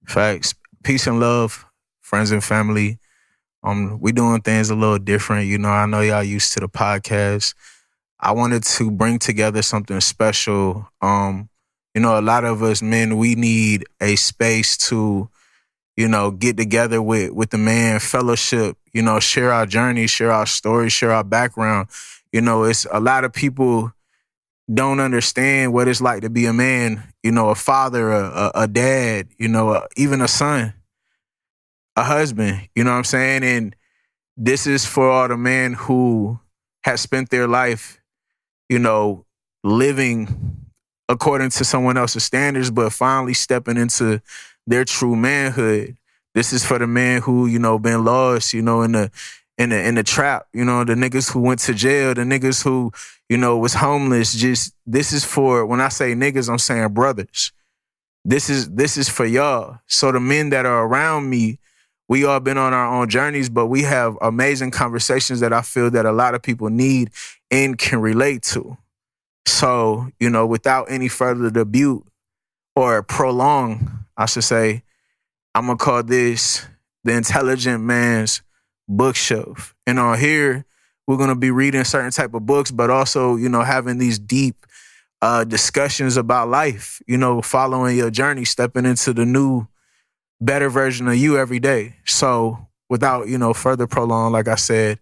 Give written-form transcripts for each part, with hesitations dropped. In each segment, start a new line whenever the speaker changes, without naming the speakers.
Facts. Peace and love, friends and family. We doing things a little different. I know y'all used to the podcast. I wanted to bring together something special. A lot of us men, we need a space to, get together with the man, fellowship, share our journey, share our story, share our background. It's a lot of people don't understand what it's like to be a man, a father, a dad, even a son, a husband, you know what I'm saying? And this is for all the men who have spent their life, you know, living according to someone else's standards, but finally stepping into their true manhood. This is for the men who, been lost, in the trap, the niggas who went to jail, the niggas who, was homeless. Just this is for, when I say niggas, I'm saying brothers. This is for y'all. So the men that are around me, we all been on our own journeys, but we have amazing conversations that I feel that a lot of people need and can relate to. So, without any further debut or prolong, I should say, I'm going to call this the Intelligent Man's Bookshelf. And on here, we're going to be reading certain type of books, but also, having these deep discussions about life, following your journey, stepping into the new, better version of you every day. So without, further prolong, like I said,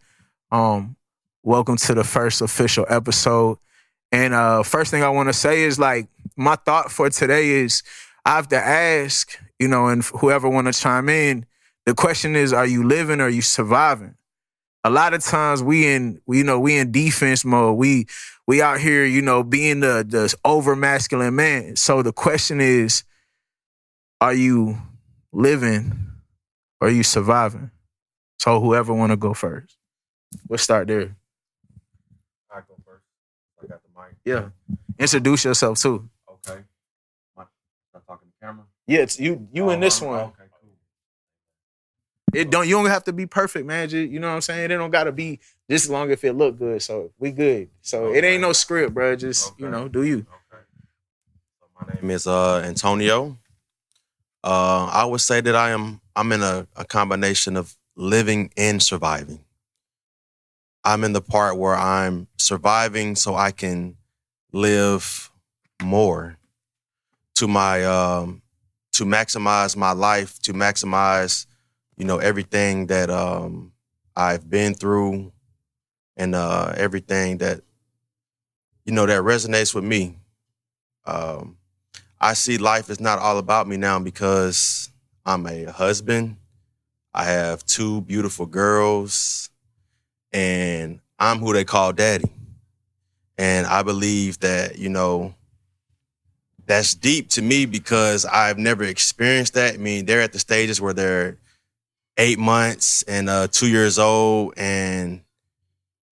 welcome to the first official episode. And first thing I want to say is, like, my thought for today is I have to ask, and whoever want to chime in, the question is, are you living or are you surviving? A lot of times we in defense mode. We out here, being the over masculine man. So the question is, are you living or are you surviving? So whoever want to go first, we'll start there.
I go first. I got the mic.
Yeah. Introduce yourself too.
Okay. I'm talking to camera.
Yeah, it's you in this one.
Okay, cool.
You don't have to be perfect, man. Just, you know what I'm saying? It don't gotta be this long if it look good. So we good. So It ain't no script, bro. Just do you.
Okay. So my name is Antonio. I would say that I'm in a combination of living and surviving. I'm in the part where I'm surviving so I can live more to my to maximize my life, to maximize, everything that I've been through and everything that that resonates with me. I see life is not all about me now because I'm a husband. I have 2 beautiful girls. And I'm who they call daddy. And I believe that, that's deep to me because I've never experienced that. I mean, they're at the stages where they're 8 months and 2 years old, and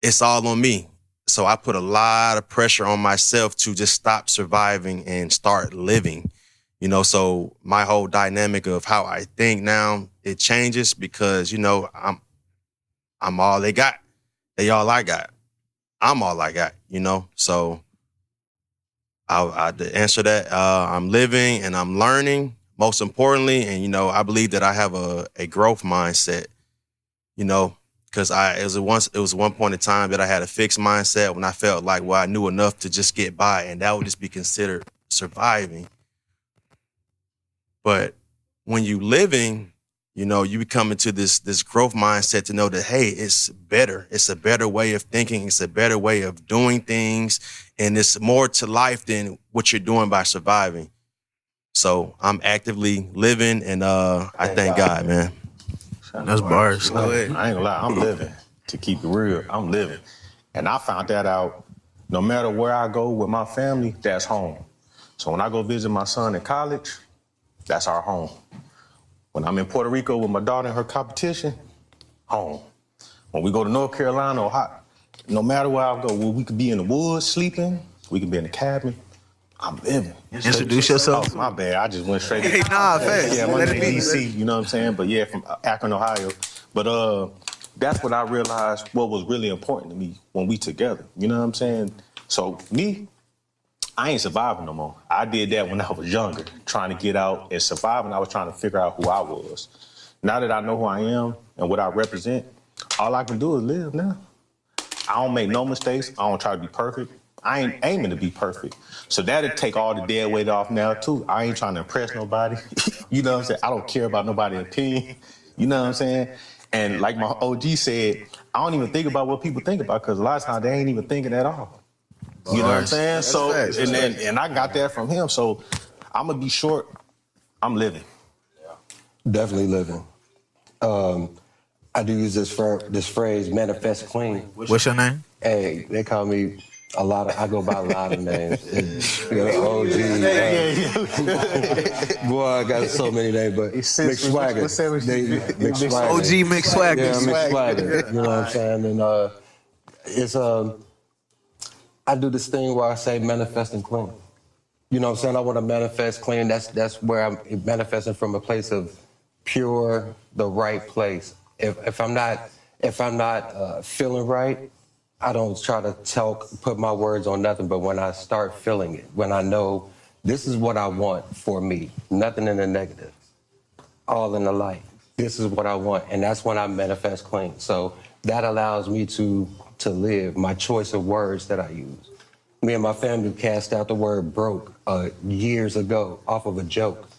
it's all on me. So I put a lot of pressure on myself to just stop surviving and start living. So my whole dynamic of how I think now, it changes because, I'm all they got. They all I got. I'm all I got, So to answer that, I'm living and I'm learning, most importantly. And, I believe that I have a growth mindset, because it was one point in time that I had a fixed mindset when I felt like, I knew enough to just get by, and that would just be considered surviving. But when you living, you become into this growth mindset to know that, hey, it's better. It's a better way of thinking. It's a better way of doing things. And it's more to life than what you're doing by surviving. So I'm actively living, and I thank God, man.
That's bars. Go ahead.
I ain't gonna lie, I'm living. To keep it real, I'm living. And I found that out, no matter where I go with my family, that's home. So when I go visit my son in college, that's our home. When I'm in Puerto Rico with my daughter in her competition, home. When we go to North Carolina, Ohio, no matter where I go, we could be in the woods sleeping, we could be in the cabin, I'm living.
Introduce yourself.
Oh, my bad, I just went straight.
Hey, nah, facts.
Yeah, my name is DC, you know what I'm saying? But yeah, from Akron, Ohio. But that's what I realized what was really important to me when we together, you know what I'm saying? So me, I ain't surviving no more. I did that when I was younger, trying to get out and surviving. I was trying to figure out who I was. Now that I know who I am and what I represent, all I can do is live now. I don't make no mistakes. I don't try to be perfect. I ain't aiming to be perfect. So that'll take all the dead weight off now, too. I ain't trying to impress nobody. You know what I'm saying? I don't care about nobody's opinion. You know what I'm saying? And like my OG said, I don't even think about what people think about because a lot of times they ain't even thinking at all. You know what I'm saying?
That's
So,
facts.
and I got that from him. So I'm going to be short. I'm living.
Definitely living. I do use this phrase, manifest clean.
What's your name?
Hey, they call me I go by a lot of names. OG. Boy, I got so many names, but Mc Swagga. Mc Swagga.
OG Mc Swagga.
Yeah, Mc Swagga. You know what I'm saying? And it's I do this thing where I say manifesting clean. You know what I'm saying? I want to manifest clean. That's where I'm manifesting from a place of pure, the right place. If I'm not feeling right, I don't try to put my words on nothing. But when I start feeling it, when I know this is what I want for me, nothing in the negative, all in the light. This is what I want, and that's when I manifest clean. So that allows me to live my choice of words that I use. Me and my family cast out the word broke years ago off of a joke.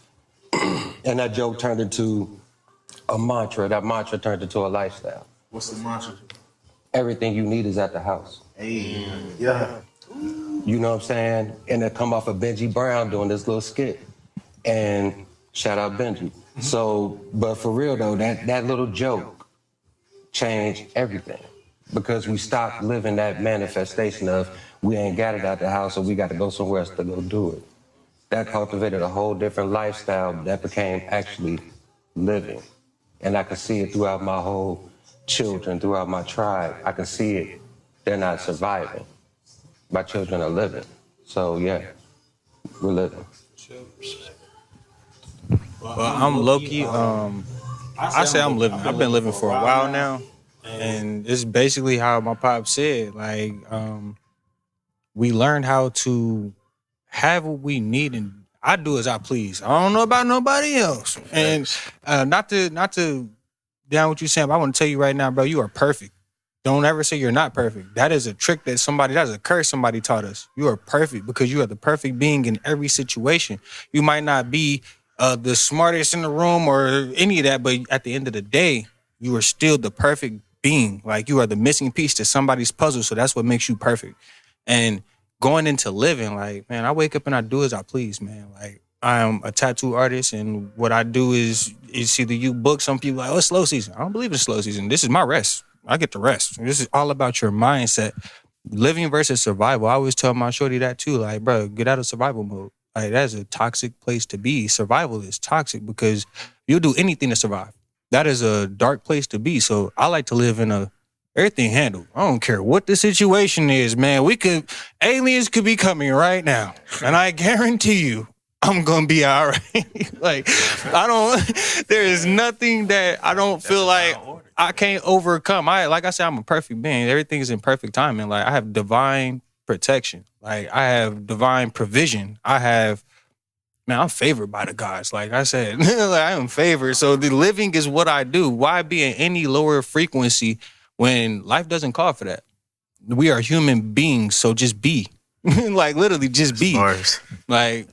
And that joke turned into a mantra. That mantra turned into a lifestyle.
What's the mantra?
Everything you need is at the house.
Hey, yeah.
You know what I'm saying? And it come off of Benji Brown doing this little skit. And shout out Benji. So, but for real though, that little joke changed everything. Because we stopped living that manifestation of we ain't got it out the house, so we got to go somewhere else to go do it. That cultivated a whole different lifestyle that became actually living. And I could see it throughout my whole children, throughout my tribe. I can see it. They're not surviving. My children are living. So yeah, we're living.
Well, I'm Loki. I say I'm living. I've been living for a while now. And it's basically how my pop said, like, we learned how to have what we need, and I do as I please. I don't know about nobody else. And not to down what you're saying, but I want to tell you right now, bro, you are perfect. Don't ever say you're not perfect. That is a trick that's a curse somebody taught us. You are perfect because you are the perfect being in every situation. You might not be the smartest in the room or any of that, but at the end of the day, you are still the perfect being. Like, you are the missing piece to somebody's puzzle, so that's what makes you perfect. And going into living, like, man, I wake up and I do as I please, man. Like, I am a tattoo artist, and what I do is either you book some people like, oh, it's slow season. I don't believe in slow season. This is my rest. I get to rest. This is all about your mindset. Living versus survival. I always tell my shorty that too. Like, bro, get out of survival mode. Like, that's a toxic place to be. Survival is toxic because you'll do anything to survive. That is a dark place to be. So I like to live in everything handled. I don't care what the situation is, man. Aliens could be coming right now. And I guarantee you, I'm going to be all right. Like, there is nothing that I don't feel like I can't overcome. Like I said, I'm a perfect being. Everything is in perfect timing. Like, I have divine protection. Like, I have divine provision. I'm favored by the gods. Like I said, like, I am favored. So the living is what I do. Why be in any lower frequency when life doesn't call for that? We are human beings, so just be. Like, literally just be. Like,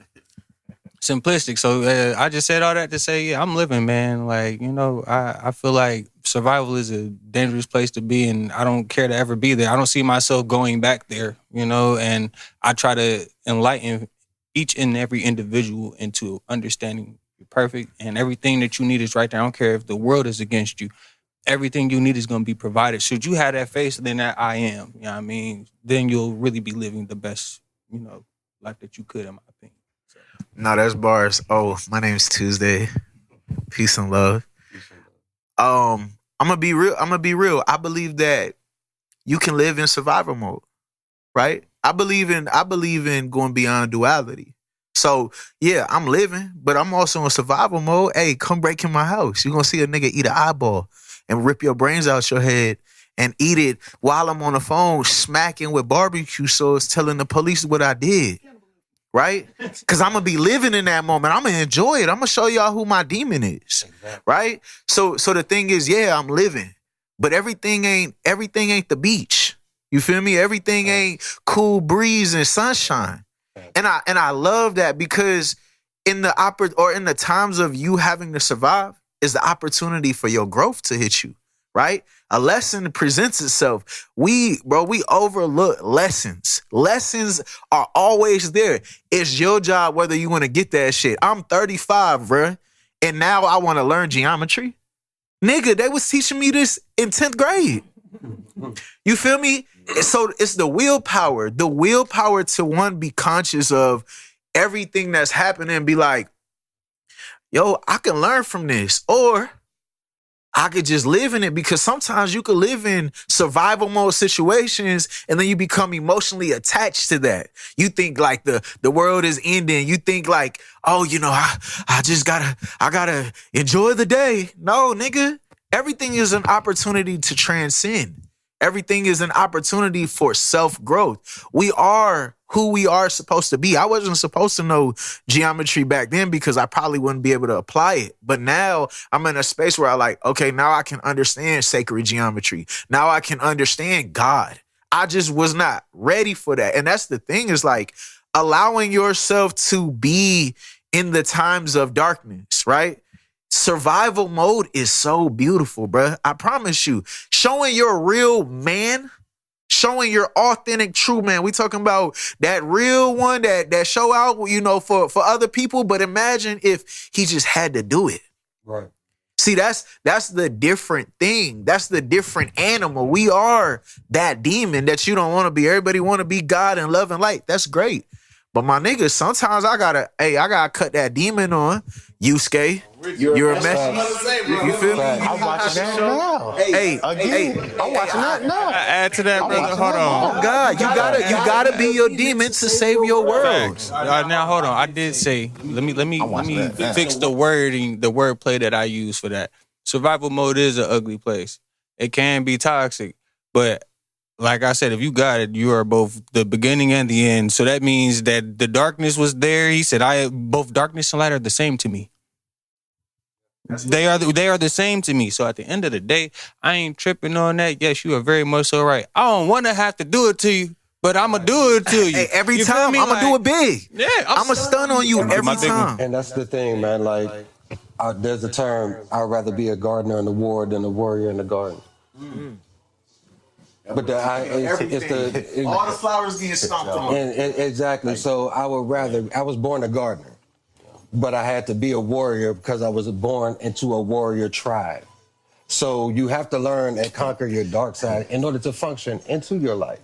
simplistic. So I just said all that to say, yeah, I'm living, man. Like, you know, I feel like survival is a dangerous place to be, and I don't care to ever be there. I don't see myself going back there, you know, and I try to enlighten each and every individual into understanding you're perfect and everything that you need is right there. I don't care if the world is against you. Everything you need is going to be provided. Should you have that faith, then that I am, you know what I mean? Then you'll really be living the best, you know, life that you could, in my opinion. So.
No, that's bars. Oh, my name's Tuesday. Peace and love. I'm gonna be real. I believe that you can live in survival mode, right? I believe in going beyond duality. So yeah, I'm living, but I'm also in survival mode. Hey, come break in my house. You're gonna see a nigga eat an eyeball and rip your brains out your head and eat it while I'm on the phone smacking with barbecue sauce, telling the police what I did. right? Because I'm gonna be living in that moment. I'm gonna enjoy it. I'm gonna show y'all who my demon is, right? So the thing is, yeah, I'm living, but everything ain't the beach. You feel me? Everything ain't cool breeze and sunshine, and I love that because in the times of you having to survive is the opportunity for your growth to hit you, right? A lesson presents itself. We overlook lessons. Lessons are always there. It's your job whether you want to get that shit. I'm 35, bruh, and now I want to learn geometry. Nigga, they was teaching me this in 10th grade. You feel me? So it's the willpower to one, be conscious of everything that's happening and be like, yo, I can learn from this, or I could just live in it, because sometimes you could live in survival mode situations and then you become emotionally attached to that. You think like the world is ending. You think like, oh, I gotta enjoy the day. No, nigga, everything is an opportunity to transcend. Everything is an opportunity for self-growth. We are who we are supposed to be. I wasn't supposed to know geometry back then because I probably wouldn't be able to apply it. But now I'm in a space where okay, now I can understand sacred geometry. Now I can understand God. I just was not ready for that. And that's the thing, is like allowing yourself to be in the times of darkness, right? Survival mode is so beautiful, bruh. I promise you. Showing your real man, showing your authentic true man. We talking about that real one that show out, for other people. But imagine if he just had to do it.
Right.
See, that's the different thing. That's the different animal. We are that demon that you don't want to be. Everybody want to be God and love and light. That's great. But my niggas, sometimes I gotta cut that demon on. Yusuke, you're a mess. You feel me?
I'm watching that now. I'm watching that now.
Add to that, brother. Hold on.
Oh God, you gotta be your demon to save your world.
Facts. Now hold on. I did say, let me fix the wording, the wordplay that I use for that. Survival mode is an ugly place. It can be toxic, but like I said, if you got it, you are both the beginning and the end. So that means that the darkness was there. He said, both darkness and light are the same to me. They are the same to me. So at the end of the day, I ain't tripping on that. Yes, you are very much so right. I don't want to have to do it to you, but I'm going to do it to you.
Hey, every time I'm going to do it big.
Yeah,
I'm going to stun on you every time.
And that's the thing, man. Like, there's a term, I'd rather be a gardener in the ward than a warrior in the garden. Mm-hmm. But
all the flowers getting stomped on.
Exactly. So I was born a gardener, but I had to be a warrior because I was born into a warrior tribe. So you have to learn and conquer your dark side in order to function into your life.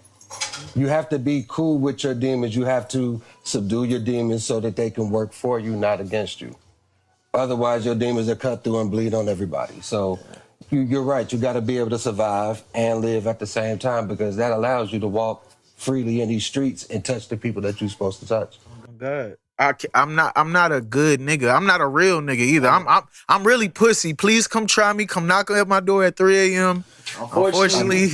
You have to be cool with your demons. You have to subdue your demons so that they can work for you, not against you. Otherwise, your demons are cut through and bleed on everybody. So you're right. You got to be able to survive and live at the same time, because that allows you to walk freely in these streets and touch the people that you're supposed to touch.
Oh God. I'm not a good nigga. I'm not a real nigga either. I'm really pussy. Please come try me. Come knock at my door at 3 a.m. Unfortunately,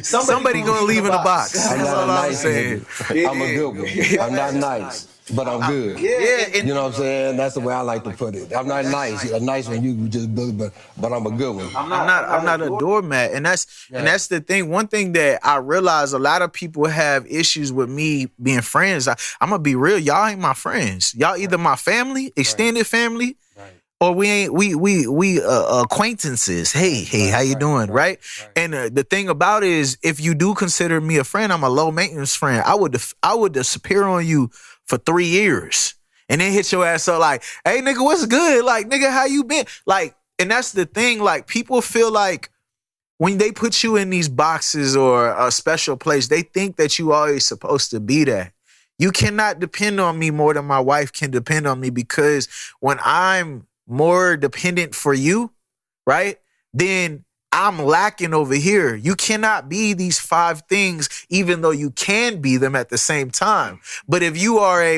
somebody gonna leave in a box. That's all I'm saying.
I'm a good one. I'm not nice, but I'm good. You know what I'm saying? That's the way I like to put it. I'm not nice. A nice one, you just build, but I'm a good one.
I'm not a doormat, and that's the thing. One thing that I realize, a lot of people have issues with me being friends. I'm gonna be real. Y'all ain't my friends. Y'all either my family, extended family, or we acquaintances. Hey, how you doing? Right? And the thing about it is, if you do consider me a friend, I'm a low maintenance friend. I would disappear on you for 3 years and then hit your ass up like, hey nigga, what's good? Like, nigga, how you been? Like, and that's the thing. Like, people feel like when they put you in these boxes or a special place, they think that you always supposed to be that. You cannot depend on me more than my wife can depend on me, because when I'm more dependent for you, right, then I'm lacking over here. You cannot be these 5 things, even though you can be them at the same time. But if you are a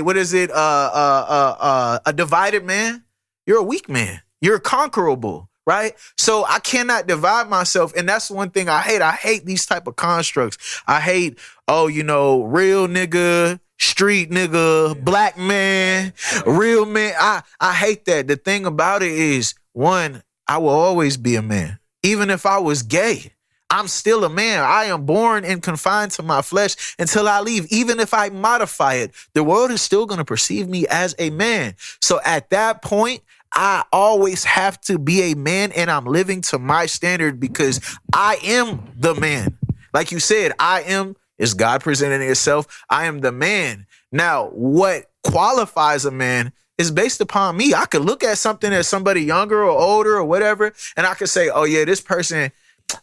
divided man, you're a weak man. You're conquerable, right? So I cannot divide myself. And that's one thing I hate. I hate these type of constructs. I hate, real nigga, street nigga, black man, real man. I hate that. The thing about it is, one, I will always be a man. Even if I was gay, I'm still a man. I am born and confined to my flesh until I leave. Even if I modify it, the world is still going to perceive me as a man. So at that point, I always have to be a man, and I'm living to my standard because I am the man. Like you said, I am, is God presenting itself. I am the man. Now, what qualifies a man is based upon me. I could look at something as somebody younger or older or whatever, and I could say, oh yeah, this person,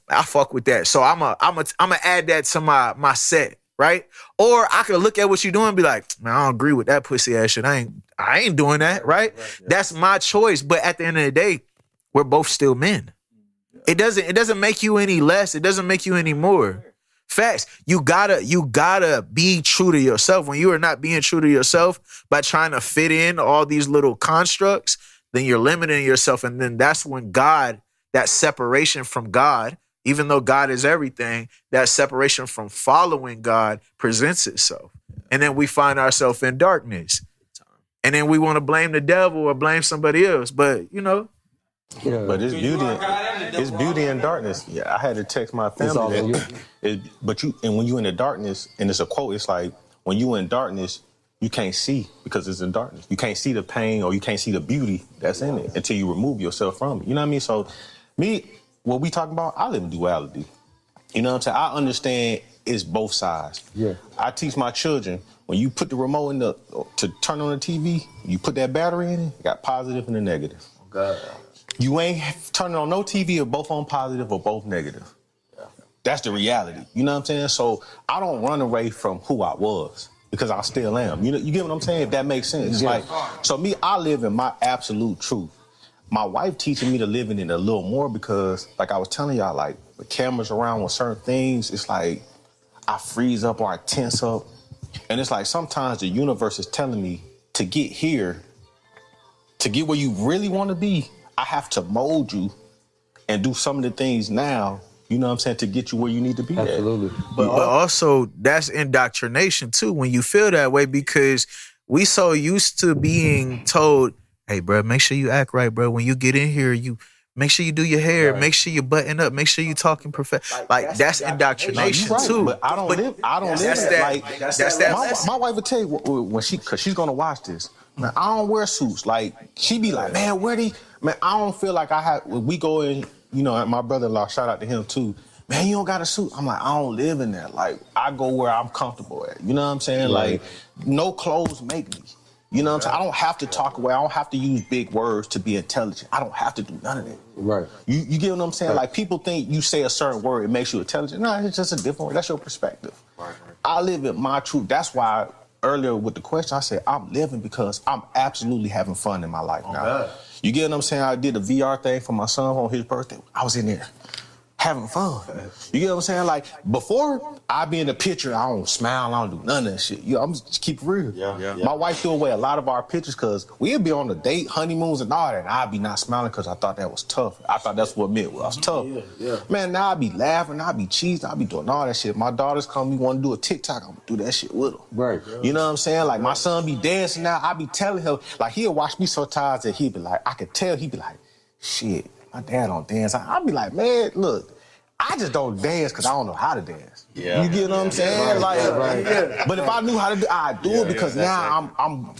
I fuck with that. So I'm a add that to my set, right? Or I could look at what you're doing and be like, man, I don't agree with that pussy ass shit. I ain't doing that, right? That's my choice. But at the end of the day, we're both still men. It doesn't make you any less. It doesn't make you any more. Facts. You gotta be true to yourself. When you are not being true to yourself by trying to fit in all these little constructs, then you're limiting yourself. And then that's when God, that separation from God, even though God is everything, that separation from following God presents itself. And then we find ourselves in darkness. And then we want to blame the devil or blame somebody else. But, you know.
Yeah.
But it's beauty in darkness. Yeah, I had to text my family when you in the darkness, and it's a quote, it's like, when you in darkness, you can't see because it's in darkness. You can't see the pain or you can't see the beauty that's in it until you remove yourself from it. You know what I mean? So me, what we talking about, I live in duality. You know what I'm saying? I understand it's both sides. Yeah. I teach my children, when you put the remote to turn on the TV, you put that battery in it, you got positive and a negative. God. You ain't turning on no TV or both on positive or both negative. Yeah. That's the reality. You know what I'm saying? So I don't run away from who I was because I still am. You get what I'm saying? If that makes sense. Yeah. Like, so me, I live in my absolute truth. My wife teaching me to live in it a little more because, like I was telling y'all, like, with cameras around with certain things, it's like I freeze up or I tense up. And it's like sometimes the universe is telling me to get here, to get where you really want to be, I have to mold you and do some of the things now, you know what I'm saying, to get you where you need to be.
Absolutely.
But also, that's indoctrination too, when you feel that way, because we so used to being told, hey, bro, make sure you act right, bro. When you get in here, you make sure you do your hair, make sure you button up, make sure you talking perfect. Like that's indoctrination
right,
too.
But I don't live that. That's that. My wife would tell you when because she's gonna watch this. Man, I don't wear suits. Like she be like, man, I don't feel like I have. When we go in, you know, my brother-in-law, shout out to him too. Man, you don't got a suit. I'm like, I don't live in that. Like I go where I'm comfortable at. You know what I'm saying? Right. Like no clothes make me. You know what I'm saying? I don't have to talk away. I don't have to use big words to be intelligent. I don't have to do none of that. Right. You get what I'm saying? Right. Like people think you say a certain word, it makes you intelligent. No, it's just a different word. That's your perspective. Right. I live in my truth. That's why earlier with the question, I said I'm living because I'm absolutely having fun in my life now. God. You get what I'm saying? I did a VR thing for my son on his birthday. I was in there having fun. You get what I'm saying? Like, before, I be in the picture, I don't smile, I don't do none of that shit. I'm just keep it real. Yeah. My wife threw away a lot of our pictures because we'd be on the date, honeymoons and all that, and I'd be not smiling because I thought that was tough. I thought that's what it meant. I was tough. Yeah. Man, now I'd be laughing, I'd be cheesing, I'd be doing all that shit. My daughters come, we want to do a TikTok, I'm going to do that shit with them. Right. You know what I'm saying? Like, my son be dancing now, I be telling him, like, he'll watch me sometimes that he'd be like, I could tell, he'd be like, shit, my dad don't dance. I'd be like, man, look, I just don't dance because I don't know how to dance. Yeah. You get what I'm saying? Right. But if I knew how to do, I'd do it because now I'm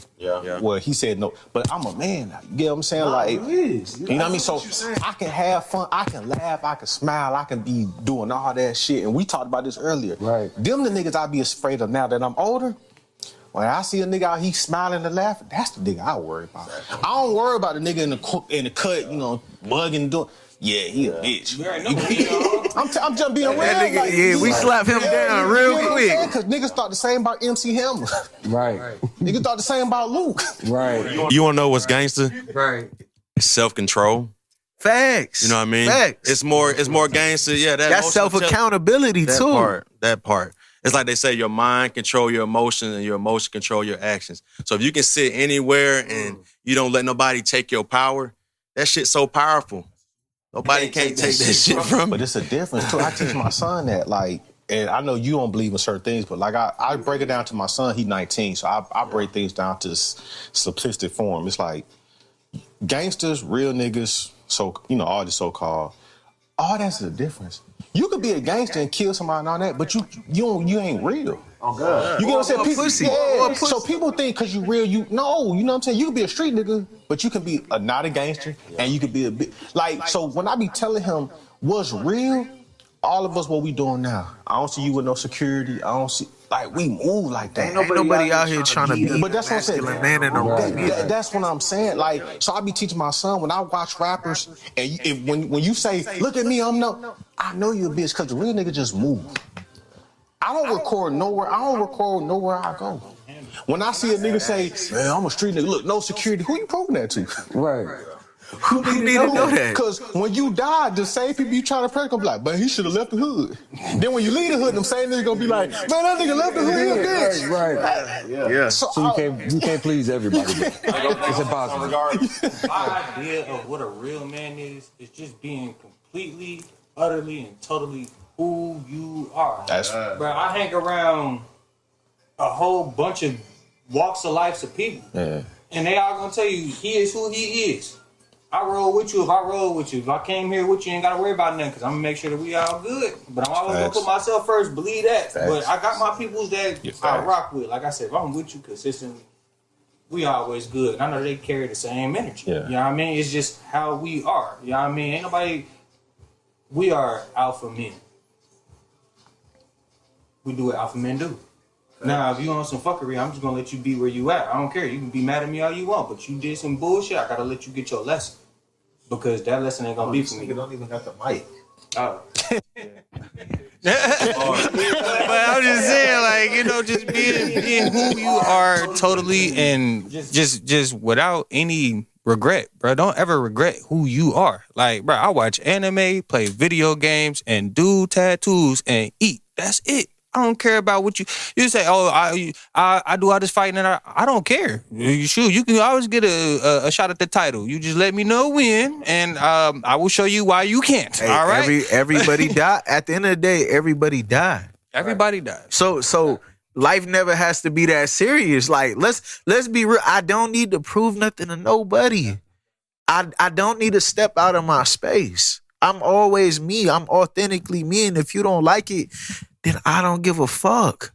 well, he said no, but I'm a man now. You get what I'm saying? Like, you know what I mean? So I can have fun, I can laugh, I can smile, I can be doing all that shit. And we talked about this earlier. Right. Them the niggas I be afraid of now that I'm older. When I see a nigga out, he smiling and laughing, that's the nigga I worry about. I don't worry about the nigga in the cut, you know, bugging, doing. Yeah, he a bitch. I'm just being real.
Nigga, we slap him down real quick.
Because niggas thought the same about MC Hammer. Right. Niggas thought the same about Luke. Right.
You wanna know what's gangster?
Right.
Self-control.
Facts.
You know what I mean?
Facts.
It's more gangster. Yeah,
that's self-accountability too.
That part. It's like they say your mind control your emotions and your emotion control your actions. So if you can sit anywhere and you don't let nobody take your power, that shit's so powerful. Nobody can't take that shit from me.
But it's a difference too. I teach my son that, like, and I know you don't believe in certain things, but like I break it down to my son. He's 19, so I break things down to this simplistic form. It's like gangsters, real niggas, so all the so-called. All that's the difference. You could be a gangster and kill somebody and all that, but you ain't real.
Oh God.
You get what I'm saying?
Pussy.
Yeah. So people think because you real, you know what I'm saying? You can be a street nigga, but you can be not a gangster, and you can be a bit like. So when I be telling him what's real, all of us what we doing now. I don't see you with no security. I don't see we move like that.
Ain't nobody out here trying to be
but that's what I'm saying.
man in the room.
That's what I'm saying. Like, so I be teaching my son when I watch rappers, and when you say, "Look at me, I know you a bitch," because the real nigga just move. I don't record nowhere I go. When I see a nigga say, "Man, I'm a street nigga," look, no security. Who you proving that to?
Right.
Who need to know that?
Because when you die, the same people you trying to prank gonna be like, "Man, he should have left the hood." Then when you leave the hood, them same niggas gonna be like, "Man, that nigga left the hood, he a bitch."
Right.
Yeah.
So
you can't please everybody. It's impossible.
My idea of what a real man is just being completely, utterly, and totally who you are.
That's
Bro, I hang around a whole bunch of walks of life of people, and they all gonna tell you he is who he is. I roll with you if I roll with you. If I came here with you, you ain't gotta worry about nothing because I'm gonna make sure that we all good. But I'm always gonna put myself first, believe that. But I got my peoples that I rock with. Like I said, if I'm with you consistently, we always good. And I know they carry the same energy.
Yeah.
You know what I mean? It's just how we are. You know what I mean? Ain't nobody, we are alpha men. We do what alpha men do. Now, if you on some fuckery, I'm just gonna let you be where you at. I don't care. You can be mad at me all you want, but you did some bullshit. I gotta let you get your lesson because that lesson ain't gonna be for me.
You don't even got the mic.
Oh.
But I'm just saying, just being who you are totally and just without any regret, bro. Don't ever regret who you are. Like, bro, I watch anime, play video games, and do tattoos and eat. That's it. I don't care about what you say. Oh, I do all this fighting, and I don't care. Shoot, you can always get a shot at the title. You just let me know when, and I will show you why you can't.
Hey,
all right.
Everybody die. At the end of the day, everybody die.
Everybody dies.
So life never has to be that serious. Like let's be real. I don't need to prove nothing to nobody. I don't need to step out of my space. I'm always me. I'm authentically me. And if you don't like it, then I don't give a fuck.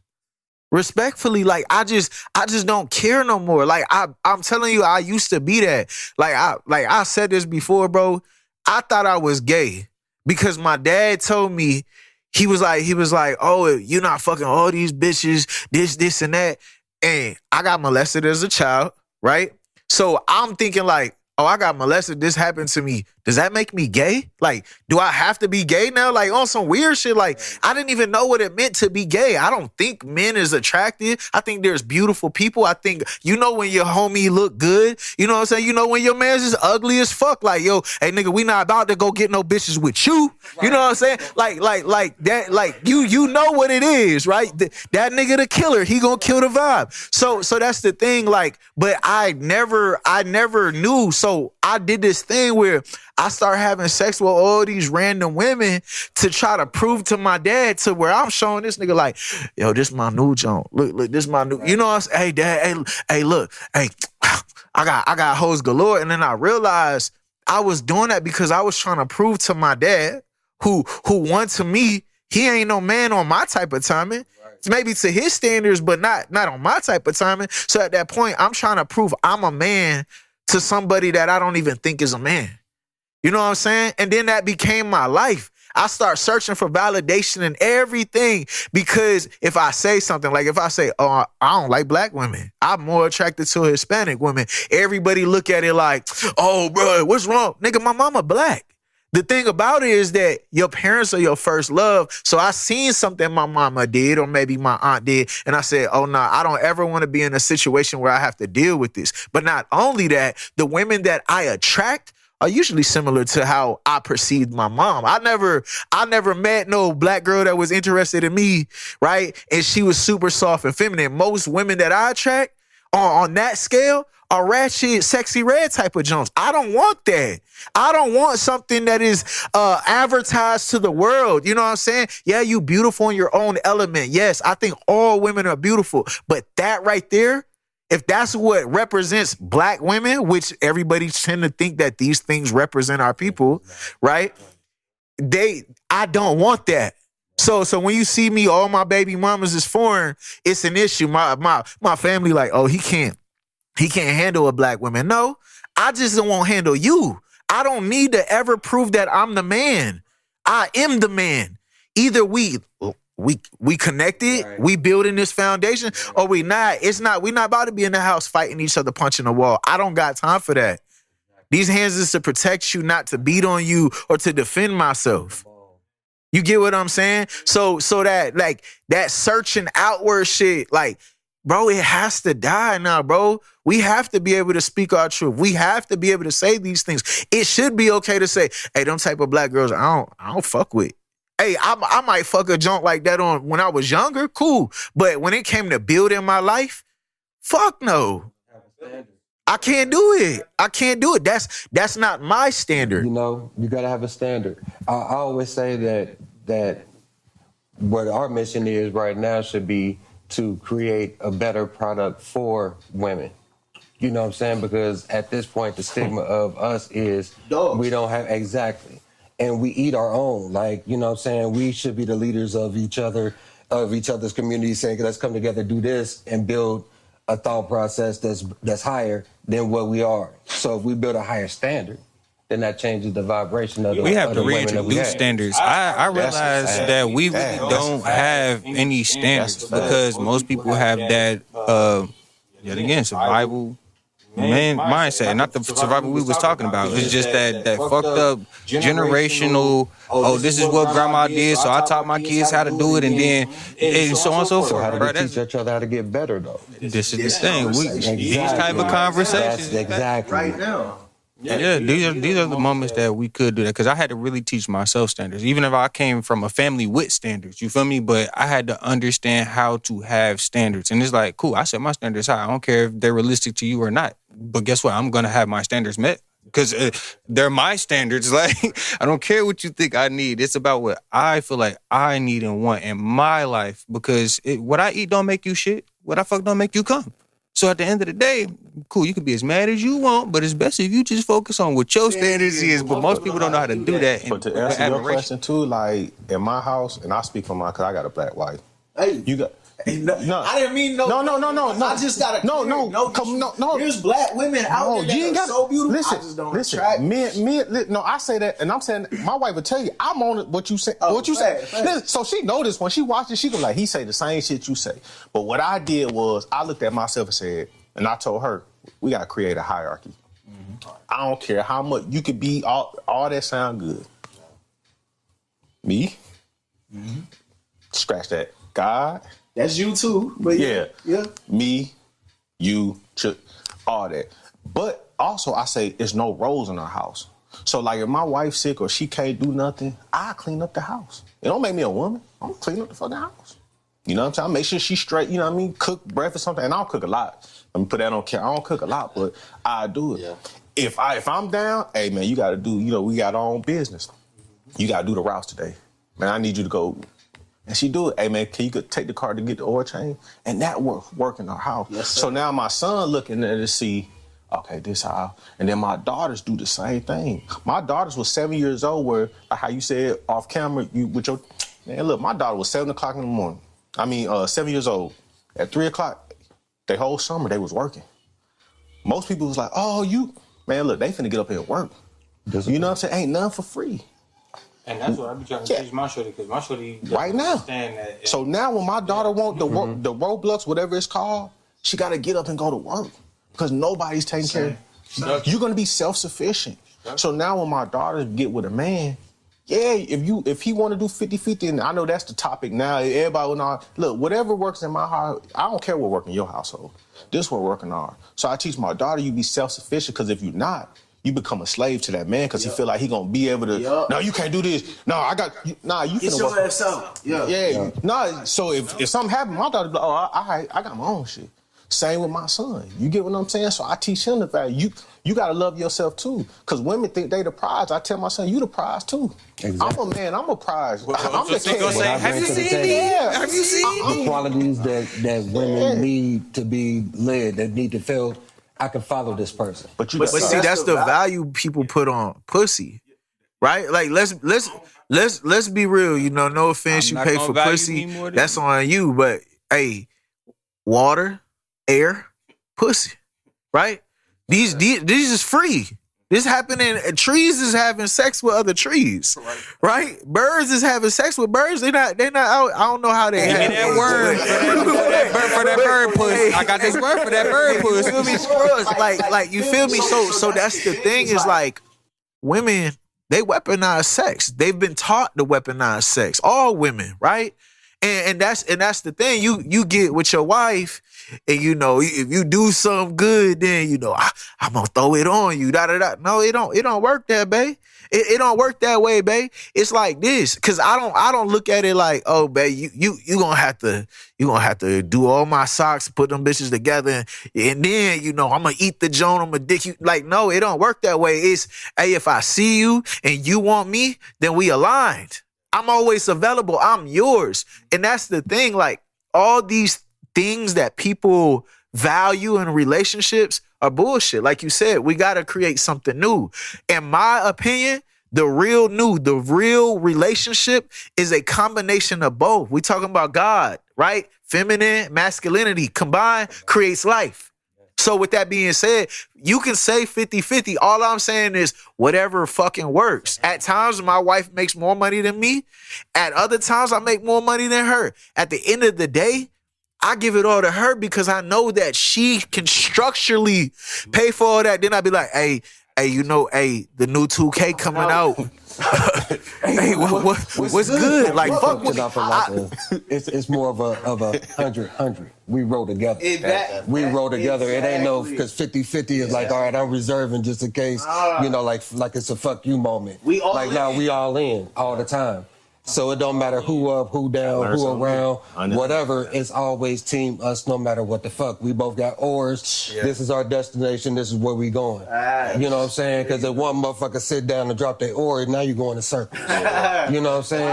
Respectfully, like I just don't care no more. Like I'm telling you, I used to be that. Like I said this before, bro. I thought I was gay because my dad told me he was like, oh, you're not fucking all these bitches, this and that. And I got molested as a child, right? So I'm thinking like, oh, I got molested. This happened to me. Does that make me gay? Like, do I have to be gay now? Like, on some weird shit. Like, I didn't even know what it meant to be gay. I don't think men is attractive. I think there's beautiful people. I think, when your homie look good. You know what I'm saying? You know when your man's is ugly as fuck. Like, yo, hey, nigga, we not about to go get no bitches with you. You know what I'm saying? Like that, like, you know what it is, right? That nigga the killer. He gonna kill the vibe. So that's the thing, like, but I never knew. So I did this thing where I started having sex with all these random women to try to prove to my dad to where I'm showing this nigga like, yo, this my new joint. Look, this my new. You know what I'm saying? Hey, dad, hey, look, hey, I got hoes galore. And then I realized I was doing that because I was trying to prove to my dad, who wanted me, he ain't no man on my type of timing. Maybe to his standards, but not on my type of timing. So at that point, I'm trying to prove I'm a man to somebody that I don't even think is a man. You know what I'm saying? And then that became my life. I start searching for validation in everything because if I say something, like if I say, oh, I don't like black women, I'm more attracted to Hispanic women. Everybody look at it like, oh, bro, what's wrong? Nigga, my mama black. The thing about it is that your parents are your first love. So I seen something my mama did or maybe my aunt did. And I said, oh, no, I don't ever want to be in a situation where I have to deal with this. But not only that, the women that I attract are usually similar to how I perceived my mom. I never met no black girl that was interested in me, right? And she was super soft and feminine. Most women that I attract on that scale are ratchet, sexy red type of Jones. I don't want that. I don't want something that is advertised to the world. You know what I'm saying? Yeah, you beautiful in your own element. Yes, I think all women are beautiful. But that right there, if that's what represents black women, which everybody tend to think that these things represent our people, right? I don't want that. So when you see me, all my baby mamas is foreign, it's an issue. My family like, oh, he can't handle a black woman. No, I just don't want to handle you. I don't need to ever prove that I'm the man. I am the man. Either we connected, right. We building this foundation, or we not. We're not about to be in the house fighting each other, punching the wall. I don't got time for that. These hands is to protect you, not to beat on you or to defend myself. You get what I'm saying? So that like that searching outward shit, like, bro, it has to die now, bro. We have to be able to speak our truth. We have to be able to say these things. It should be okay to say, hey, them type of black girls, I don't fuck with. Hey, I might fuck a junk like that on when I was younger, cool. But when it came to building my life, fuck no. I can't do it. I can't do it. That's not my standard.
You know, you gotta have a standard. I always say that what our mission is right now should be to create a better product for women. You know what I'm saying? Because at this point, the stigma of us is dogs. We don't have, exactly. And we eat our own. Like, you know what I'm saying? We should be the leaders of each other's community, saying, let's come together, do this, and build a thought process that's higher than what we are. So if we build a higher standard, then that changes the vibration of the
we have
of
to
the women that we
reintroduce
have.
standards. I realize that we really don't have any standards because most people have that, yet again, survival mindset. Not the survival we was talking about. It's just that fucked up generational, oh, this is what grandma did, so I taught my kids how to do it, and so on and so
So
forth.
how do we teach each other how to get better, though?
This is the thing. These type of conversations.
That's exactly.
Right now.
Yeah, these are the moments that we could do that because I had to really teach myself standards. Even if I came from a family with standards, you feel me? But I had to understand how to have standards. And it's like, cool, I set my standards high. I don't care if they're realistic to you or not. But guess what? I'm going to have my standards met because they're my standards. Like, I don't care what you think I need. It's about what I feel like I need and want in my life because what I eat don't make you shit. What I fuck don't make you come. So at the end of the day, cool, you can be as mad as you want, but it's best if you just focus on what your standards is. But most people don't know how to do that.
But to answer your question too, like in my house, and I speak for mine because I got a black wife.
Hey,
you got.
No, I didn't mean no. I just got no. There's black women out there that are so beautiful.
Listen,
I just don't
attract. No, I say that, and I'm saying my wife would tell you I'm on what you say. What you say? Listen, so she noticed when she watched it, she was like, he say the same shit you say. But what I did was I looked at myself and said, and I told her, we gotta create a hierarchy. Mm-hmm. I don't care how much you could be. All that sound good. Me, scratch that. God.
That's you too, but yeah.
Me, you, all that. But also, I say there's no roles in our house. So, like, if my wife's sick or she can't do nothing, I clean up the house. It don't make me a woman. I'm clean up the fucking house. You know what I'm saying? I make sure she's straight. You know what I mean? Cook breakfast, something, and I don't cook a lot. Let me put that on camera. I don't cook a lot, but I do it. Yeah. If I'm down, hey man, you got to do. You know, we got our own business. You got to do the routes today, man. I need you to go. And she do it. Hey, man, can you take the car to get the oil change? And that work in our house. Yes, so now my son looking at it to see, okay, this how. And then my daughters do the same thing. My daughters was 7 years old where, like how you said off camera, man, look, my daughter was 7 o'clock in the morning. 7 years old. At 3 o'clock, the whole summer, they was working. Most people was like, oh, man, look, they finna get up here and work. You know what I'm saying? Ain't nothing for free.
And that's what I be trying to teach my shorty, because my shorty
right now. That, so now when my daughter want the Roblox, whatever it's called, she got to get up and go to work because nobody's taking care of you. You're going to be self-sufficient. So now when my daughters get with a man, yeah, if he want to do 50-50, and I know that's the topic now, everybody will know, look, whatever works in my house, I don't care what works in your household. This will work in ours. So I teach my daughter, you be self-sufficient, because if you're not, you become a slave to that man because he feel like he gonna be able to. No, you can't do this. No, I got. Nah, you
get
finna
your ass out.
Yeah. Nah. So if something happen, my daughter be like, oh, I got my own shit. Same with my son. You get what I'm saying? So I teach him the value. You gotta love yourself too. Cause women think they the prize. I tell my son, you the prize too.
Exactly.
I'm a man, I'm a prize. I'm the
So gonna
king.
say,
I
have
bring
you
to the
seen
table.
me?
Yeah.
Have you seen me?
The qualities that women need to be led, that need to feel, I can follow this person.
But
But see, that's the value people put on pussy, right? Like let's be real. You know, no offense,
I'm
you
not
pay
gonna
for
value
pussy.
me more than
That's
you.
on you. But hey, water, air, pussy, right? These is free. This happening. Trees is having sex with other trees, right? Birds is having sex with birds. They not out. I don't know how they
Give me
have
that word for that bird puss. I got this word for that bird puss.
You feel me? Squirrels, like you feel me? So that's the thing is like women, they weaponize sex. They've been taught to weaponize sex. All women, right? And that's the thing. You get with your wife, and you know if you do something good, then you know I'm gonna throw it on you. Da da da. No, it don't work that, babe. It don't work that way, babe. It's like this, cause I don't look at it like, oh, babe, you gonna have to do all my socks, put them bitches together, and then you know I'm gonna eat the joint, I'm gonna dick you. Like, no, it don't work that way. It's, hey, if I see you and you want me, then we aligned. I'm always available. I'm yours. And that's the thing. Like, all these things that people value in relationships are bullshit. Like you said, we got to create something new. In my opinion, the real relationship is a combination of both. We talking about God, right? Feminine, masculinity combined creates life. So with that being said, you can say 50-50. All I'm saying is whatever fucking works. At times, my wife makes more money than me. At other times, I make more money than her. At the end of the day, I give it all to her because I know that she can structurally pay for all that. Then I'd be like, hey, you know, the new 2K coming out. Hey, what's good? Like, fuck with me.
It's more of a 100-100. We roll together. We roll together. It ain't no, because 50-50 is like, all right, I'm reserving just in case, you know, like it's a fuck you moment. We all in all the time. So it don't matter who up, who down, who around, whatever. It's always team us, no matter what the fuck. We both got oars. Yeah. This is our destination. This is where we going. You know what I'm saying? Because if one motherfucker sit down and drop their oar, now you going in circles. You know what I'm saying?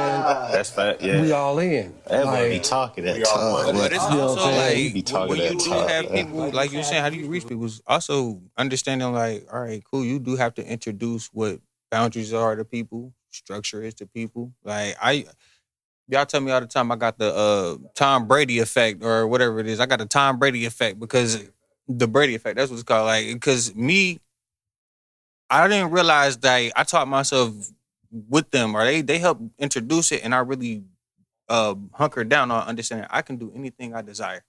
That's fact. Yeah.
We all in.
Everybody be talking that talk.
But it's
You know
also
what I'm saying?
like when you do have people, like you're saying, how do you reach people? It's also understanding like, all right, cool. You do have to introduce what boundaries are to people. Structure is to people. Like y'all tell me all the time I got the Tom Brady effect or whatever it is. I got the Tom Brady effect because the Brady effect, that's what it's called. Like, because me, I didn't realize that I taught myself with them, or they helped introduce it, and I really hunkered down on understanding I can do anything I desire.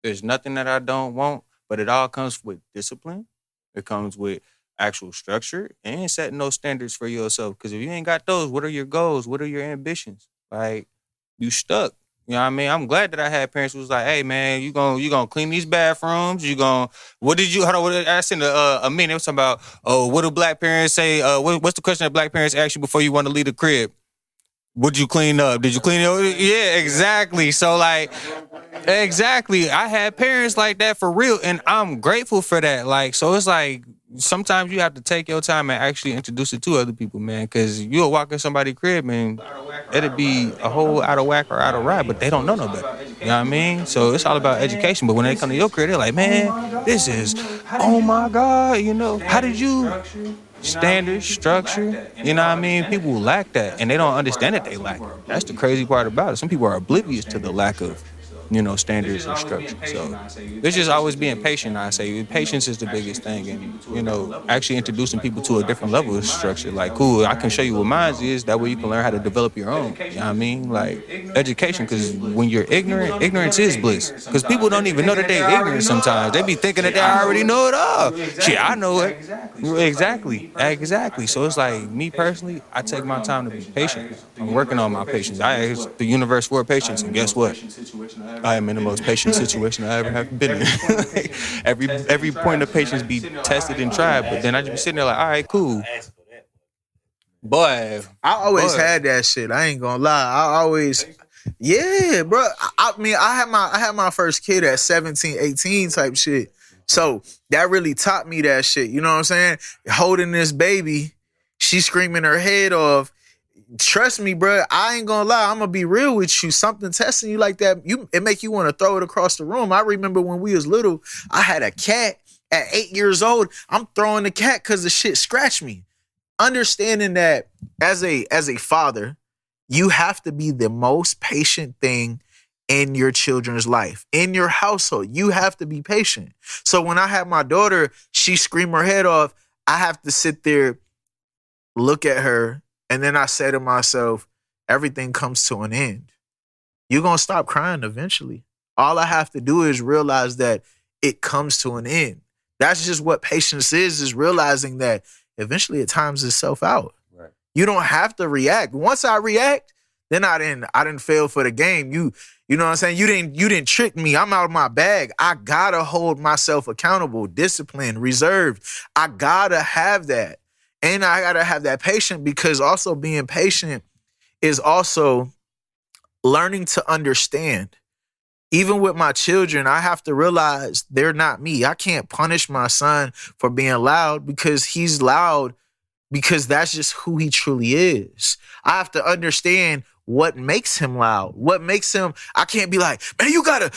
There's nothing that I don't want, but it all comes with discipline. It comes with actual structure and setting those standards for yourself. Because if you ain't got those, what are your goals? What are your ambitions? Like, you stuck. You know what I mean? I'm glad that I had parents who was like, hey, man, you gonna clean these bathrooms. Hold on, I seen a meme. It was talking about, oh, what do black parents say? What's the question that black parents ask you before you want to leave the crib? Would you clean up? Did you clean up? Yeah, exactly. So, like, exactly. I had parents like that for real, and I'm grateful for that. Like, so it's like, sometimes you have to take your time and actually introduce it to other people, man, because you'll walk in somebody's crib and it'll be a whole out of whack or out of ride, but they don't know no better. You know what I mean? So it's all about education. But when they come to your crib, they're like, man, this is, oh my God, you know, how did you... Standards, structure, you know what I mean? People lack that, and they don't understand that they lack it. That's the crazy part about it. Some people are oblivious to the lack of, you know, standards and structure. So it's just always being patient, I say. Patience is the biggest thing, and, you know, actually introducing people to a different level of structure. Like, cool, I can show you what mine is. That way you can learn how to develop your own. You know what I mean? Like, education, because when you're ignorant, ignorance is bliss. Because people don't even know that they're ignorant sometimes. They be thinking that they already know it all. Shit, I know it. Exactly. So it's like, me personally, I take my time to be patient. I'm working on my patience. I ask the universe for patience, and guess what? I am in the most patient situation I ever have been in. every point of patience be tested and tried, but then I just be sitting there like, all right, cool. Boy,
I always had that shit. I ain't gonna lie. Yeah, bro. I mean, I had my first kid at 17, 18 type shit. So that really taught me that shit. You know what I'm saying? Holding this baby, she screaming her head off. Trust me, bro. I ain't gonna lie. I'm gonna be real with you. Something testing you like that, it make you want to throw it across the room. I remember when we was little, I had a cat at 8 years old. I'm throwing the cat because the shit scratched me. Understanding that as a father, you have to be the most patient thing in your children's life, in your household. You have to be patient. So when I had my daughter, she screamed her head off. I have to sit there, look at her, and then I say to myself, everything comes to an end. You're going to stop crying eventually. All I have to do is realize that it comes to an end. That's just what patience is realizing that eventually it times itself out.
Right.
You don't have to react. Once I react, then I didn't fail for the game. You know what I'm saying? You didn't trick me. I'm out of my bag. I gotta hold myself accountable, disciplined, reserved. I gotta have that. And I gotta have that patience, because also being patient is also learning to understand. Even with my children, I have to realize they're not me. I can't punish my son for being loud because he's loud, because that's just who he truly is. I have to understand what makes him loud. What makes him, I can't be like, man, you gotta,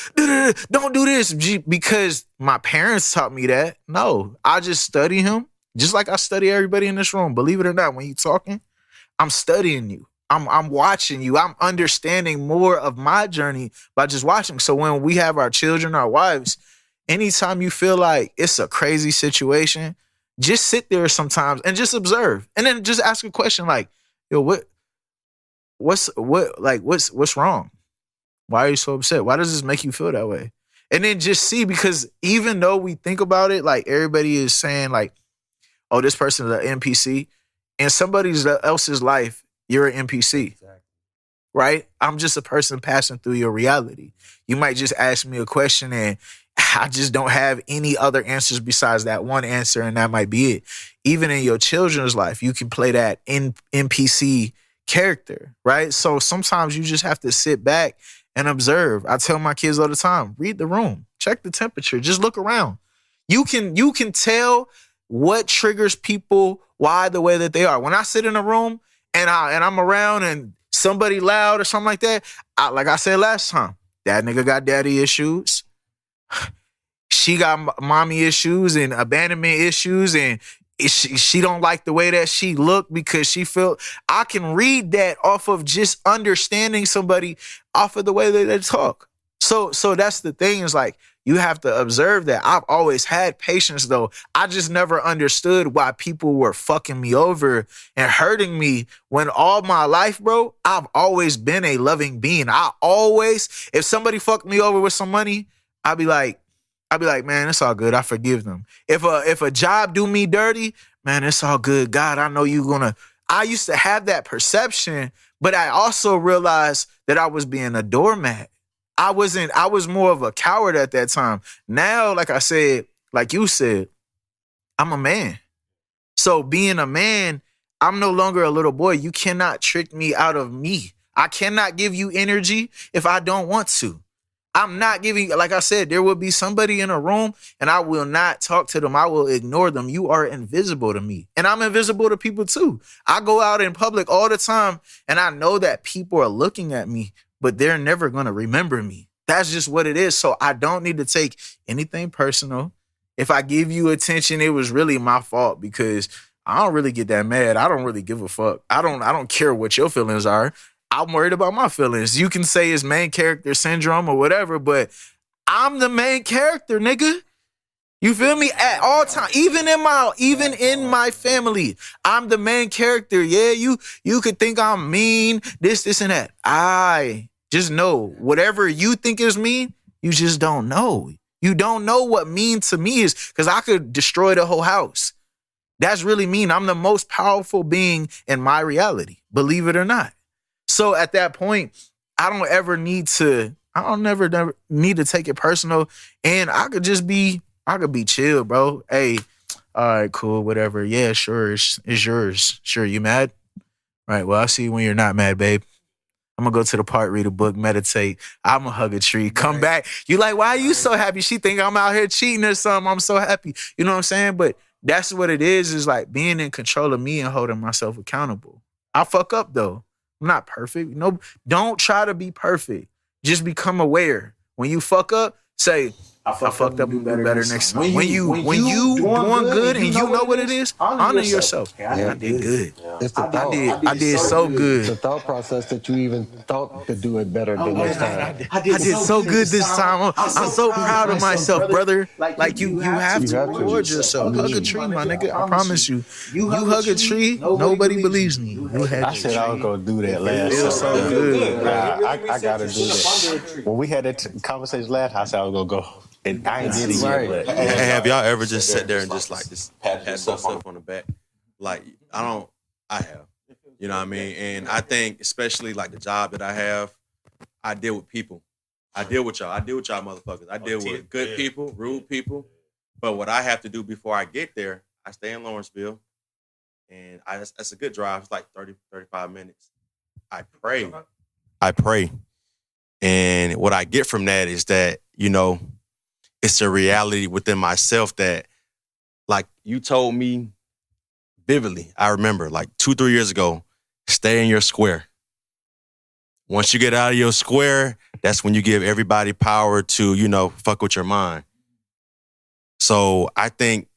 don't do this because my parents taught me that. No, I just study him just like I study everybody in this room. Believe it or not, when you talking, I'm studying you. I'm watching you. I'm understanding more of my journey by just watching. So when we have our children, our wives, anytime you feel like it's a crazy situation, just sit there sometimes and just observe. And then just ask a question like, yo, what's wrong? Why are you so upset? Why does this make you feel that way? And then just see, because even though we think about it, like everybody is saying like, oh, this person is an NPC. In somebody else's life, you're an NPC, exactly. Right? I'm just a person passing through your reality. You might just ask me a question and I just don't have any other answers besides that one answer, and that might be it. Even in your children's life, you can play that NPC character, right? So sometimes you just have to sit back and observe. I tell my kids all the time, read the room, check the temperature, just look around. You can tell what triggers people, why the way that they are. When I sit in a room and I'm around and somebody loud or something like that, like I said last time, that nigga got daddy issues. She got mommy issues and abandonment issues, and she don't like the way that she looked because she felt. I can read that off of just understanding somebody off of the way that they talk. So that's the thing, is like, you have to observe that. I've always had patience, though. I just never understood why people were fucking me over and hurting me when all my life, bro, I've always been a loving being. If somebody fucked me over with some money, I'd be like, man, it's all good. I forgive them. If a job do me dirty, man, it's all good. God, I know you're gonna. I used to have that perception, but I also realized that I was being a doormat. I was more of a coward at that time. Now, like I said, like you said, I'm a man. So being a man, I'm no longer a little boy. You cannot trick me out of me. I cannot give you energy if I don't want to. I'm not giving, like I said, there will be somebody in a room and I will not talk to them. I will ignore them. You are invisible to me. And I'm invisible to people too. I go out in public all the time and I know that people are looking at me, but they're never going to remember me. That's just what it is. So I don't need to take anything personal. If I give you attention, it was really my fault, because I don't really get that mad. I don't really give a fuck. I don't care what your feelings are. I'm worried about my feelings. You can say it's main character syndrome or whatever, but I'm the main character, nigga. You feel me? At all times, even in my family, I'm the main character. Yeah, you could think I'm mean, this, and that. I just know whatever you think is mean, you just don't know. You don't know what mean to me is, because I could destroy the whole house. That's really mean. I'm the most powerful being in my reality, believe it or not. So at that point, I don't never need to take it personal, and I could be chill, bro. Hey, all right, cool, whatever. Yeah, sure, it's yours. Sure, you mad? Right, well, I'll see you when you're not mad, babe. I'm gonna go to the park, read a book, meditate. I'm gonna hug a tree, come back. You like, why are you so happy? She think I'm out here cheating or something. I'm so happy. You know what I'm saying? But that's what it is like being in control of me and holding myself accountable. I fuck up though. I'm not perfect. No, don't try to be perfect. Just become aware. When you fuck up, say, I fucked up, do better next time. When you doing good and you know what it is, honor yourself. I did good.
It's the thought.
I did so good.
The thought process that you even thought to do it better than next time.
I did so good this time. I'm so proud of myself, brother. Like you have to reward yourself. Hug a tree, my nigga. I promise you. You hug a tree, nobody believes me.
I said I was gonna do that last.
It was so good.
I gotta do that. When we had that conversation last, I said I was gonna go. And I ain't did it yet, but
have y'all ever just sat there and just like just pat yourself on the back? Like I have. You know what I mean? And I think especially like the job that I have, I deal with people. I deal with y'all. I deal with y'all motherfuckers. I deal with good people, rude people. But what I have to do before I get there, I stay in Lawrenceville. And that's a good drive. It's like 30, 35 minutes. I pray. And what I get from that is that, you know, it's a reality within myself that, like you told me vividly, I remember like 2-3 years ago, stay in your square. Once you get out of your square, that's when you give everybody power to, you know, fuck with your mind. So I think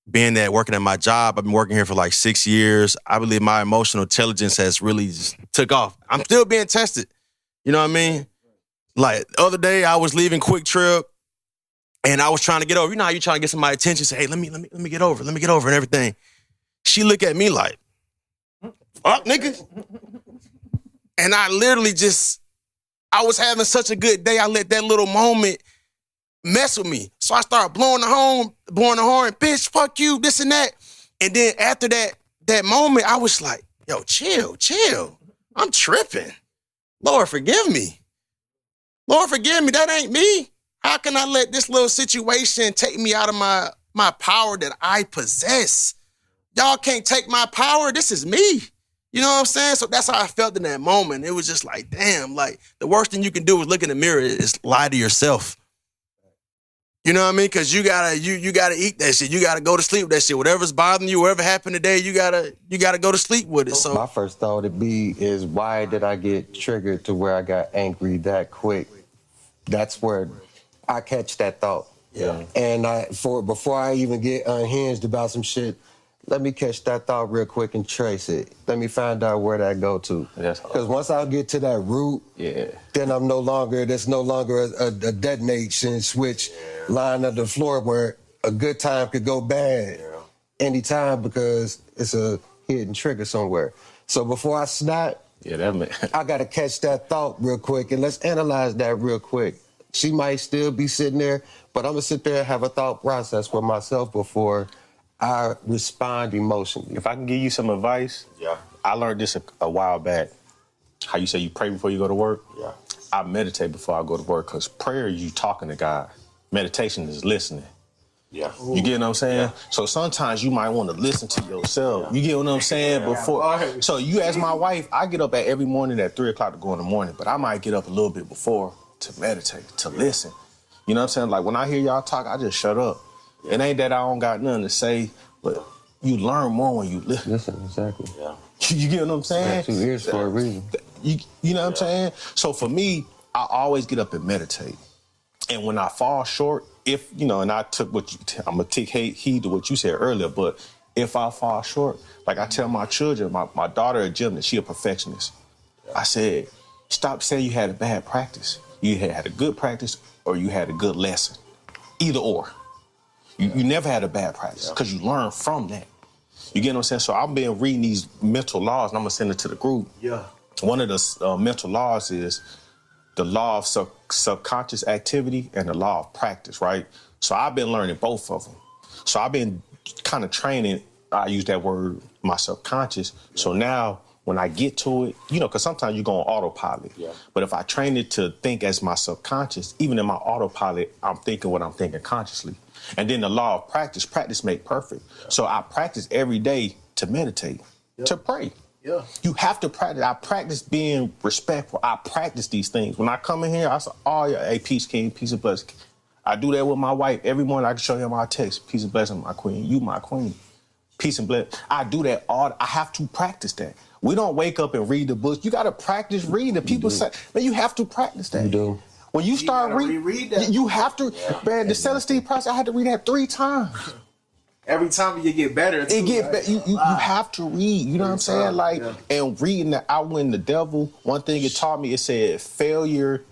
being that working at my job, I've been working here for like 6 years. I believe my emotional intelligence has really just took off. I'm still being tested. You know what I mean? Like the other day I was leaving Quick Trip and I was trying to get over. You know how you trying to get somebody's attention, say, hey, let me get over and everything. She looked at me like, fuck, nigga. And I literally I was having such a good day. I let that little moment mess with me. So I started blowing the horn, bitch, fuck you, this and that. And then after that moment, I was like, yo, chill. I'm tripping. Lord, forgive me. That ain't me. How can I let this little situation take me out of my power that I possess? Y'all can't take my power. This is me. You know what I'm saying? So that's how I felt in that moment. It was just like, damn, like the worst thing you can do is look in the mirror is lie to yourself. You know what I mean? Because you gotta eat that shit. You gotta go to sleep with that shit. Whatever's bothering you, whatever happened today, you gotta go to sleep with it. So
my first thought would be is why did I get triggered to where I got angry that quick? That's where I catch that thought.
Yeah.
And before I even get unhinged about some shit, let me catch that thought real quick and trace it. Let me find out where that go to. Because once I get to that root, then there's no longer a detonation switch lying on the floor where a good time could go bad anytime because it's a hidden trigger somewhere. So before I snap, I got to catch that thought real quick and let's analyze that real quick. She might still be sitting there, but I'm going to sit there and have a thought process for myself before I respond emotionally.
If I can give you some advice, I learned this a while back. How you say you pray before you go to work? Yeah. I meditate before I go to work because prayer is you talking to God. Meditation is listening. Yeah. You get what I'm saying? Yeah. So sometimes you might want to listen to yourself. You get what I'm saying? Before. So you ask my wife, I get up every morning at 3 o'clock to go in the morning, but I might get up a little bit before to meditate, to listen. You know what I'm saying? Like when I hear y'all talk, I just shut up. It ain't that I don't got nothing to say, but you learn more when you listen.
Listen, exactly. Yeah.
You get what I'm saying?
2 ears for a reason.
You know what I'm saying? So for me, I always get up and meditate. And when I fall short, and I took I'm going to take heed to what you said earlier, but if I fall short, like I tell my children, my daughter at gym, that she a perfectionist. I said, stop saying you had a bad practice. You had a good practice or you had a good lesson. Either or. You never had a bad practice because you learn from that. You get what I'm saying? So I've been reading these mental laws and I'm going to send it to the group. Yeah. One of the mental laws is the law of subconscious activity and the law of practice, right? So I've been learning both of them. So I've been kind of training, I use that word, my subconscious. Yeah. So now when I get to it, because sometimes you go on autopilot. Yeah. But if I train it to think as my subconscious, even in my autopilot, I'm thinking what I'm thinking consciously. And then the law of practice make perfect. Yeah. So I practice every day to meditate, to pray. Yeah. You have to practice. I practice being respectful. I practice these things. When I come in here, I say, oh, yeah, hey, peace, king, peace and blessing. I do that with my wife. Every morning I can show you my text. Peace and blessing, my queen. You my queen. Peace and blessing. I do that all. I have to practice that. We don't wake up and read the books. You got to practice reading. The people say, man, you have to practice that.
You do.
When you start reading, you have to. Yeah. Man, the Celestine process, I had to read that 3 times.
Every time you get better, too,
you have to read. You know what I'm saying? Like, and reading the Outwin the Devil, one thing it taught me, it said failure